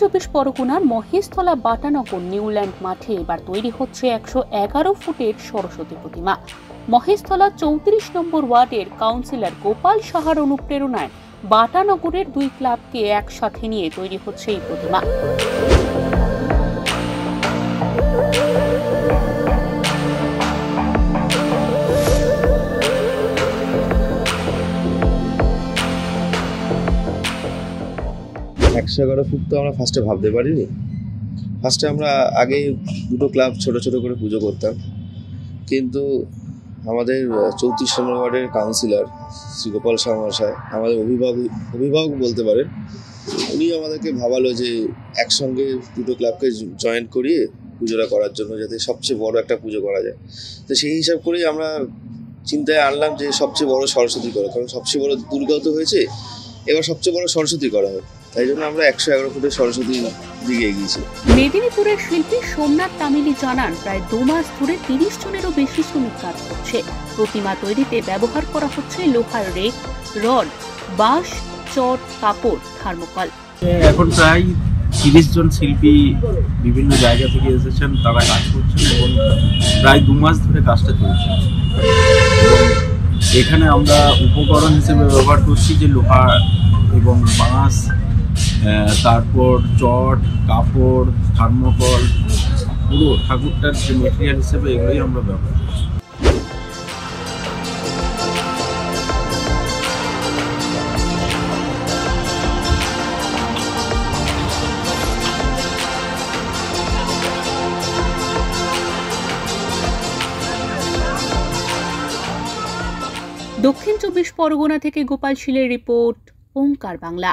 চব্বিশ পরগনার মহেশতলা বাটানগর নিউল্যান্ড মাঠে এবার তৈরি হচ্ছে 111 ফুটের সরস্বতী প্রতিমা। মহেশতলা 34 নম্বর ওয়ার্ডের কাউন্সিলর গোপাল সাহার অনুপ্রেরণায় বাটানগরের দুই ক্লাবকে একসাথে নিয়ে তৈরি হচ্ছে এই প্রতিমা। একশো 11 ফুট তো আমরা ফার্স্টে ভাবতে পারিনি। ফার্স্টে আমরা আগে দুটো ক্লাব ছোট ছোট করে পুজো করতাম, কিন্তু আমাদের 34 নম্বর ওয়ার্ডের কাউন্সিলর শ্রী গোপাল সাহা মহাশয়, আমাদের অভিভাবক বলতে পারেন, উনি আমাদেরকে ভাবালো যে একসঙ্গে দুটো ক্লাবকে জয়েন্ট করিয়ে পুজোটা করার জন্য, যাতে সবচেয়ে বড় একটা পুজো করা যায়। তো সেই হিসাব করেই আমরা চিন্তায় আনলাম যে সবচেয়ে বড় সরস্বতী করা, কারণ সবচেয়ে বড় দুর্গা তো হয়েছে, এবার সবচেয়ে বড় সরস্বতী করা হয়। তাই জন্য আমরা 111 ফুটের সরস্বতীর দিকে এগিয়েছি। মেদিনীপুরের শিল্পী সোমনাথ তামিলি জানান, প্রায় 2 মাস ধরে 30 জনেরও বেশি শ্রমিক কাজ করছে। প্রতিমা তৈরিতে ব্যবহার করা হচ্ছে লোহার রেক, রড, বাঁশ, চট, কাপড়, থার্মোকল। এখন প্রায় 30 জন শিল্পী বিভিন্ন জায়গা থেকে এসেছেন, তারা কাজ করছেন এবং প্রায় 2 মাস ধরে কাজটা চলছে। এখানে আমরা উপকরণ হিসেবে ব্যবহার করছি যে লোহা এবং বাঁশ, তারপর চট, কাপড়, থার্মোকল, পুরো ঠাকুরটার যে মেটেরিয়াল হিসেবে এগুলোই আমরা ব্যবহার করছি। দক্ষিণ চব্বিশ পরগনা থেকে গোপাল শীলের রিপোর্ট, ওঙ্কার বাংলা।